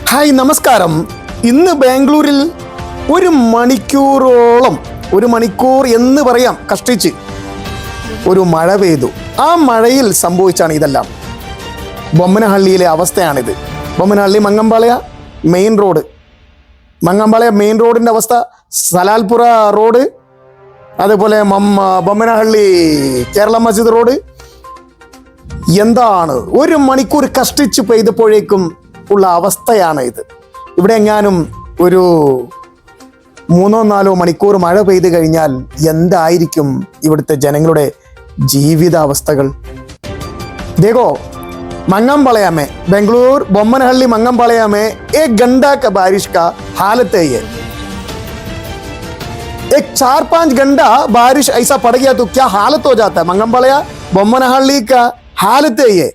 Hi നമസ്കാരം. ഇന്ന് ബാംഗ്ലൂരിൽ ഒരു മണിക്കൂർ എന്ന് പറയാം കഷ്ടിച്ച് ഒരു മഴ പെയ്തു. ആ മഴയിൽ സംഭവിച്ചാണ് ഇതെല്ലാം. ബൊമ്മനഹള്ളിയിലെ അവസ്ഥയാണിത്. Bommanahalli Mangammapalya main road, Mangammapalya main റോഡിൻ്റെ അവസ്ഥ, സലാൽപുര റോഡ്, അതേപോലെ ബൊമ്മനഹള്ളി കേരള മസ്ജിദ് റോഡ്. എന്താണ് ഒരു മണിക്കൂർ കഷ്ടിച്ച് പെയ്തപ്പോഴേക്കും ഉള്ള അവസ്ഥയാണ് ഇത്. ഇവിടെ എങ്ങാനും ഒരു 3-4 മണിക്കൂർ മഴ പെയ്തു കഴിഞ്ഞാൽ എന്തായിരിക്കും ഇവിടുത്തെ ജനങ്ങളുടെ ജീവിതാവസ്ഥകൾ? देखो मंगमपालया में बेंगलुरु बोम्मनहल्ली मंगमपालया में 1 घंटा का बारिश का हालत है ये. एक 4-5 घंटा बारिश ऐसा पड़ गया तो क्या हालत हो जाता है. मंगमपालया बोम्मनहल्ली का हालत है ये.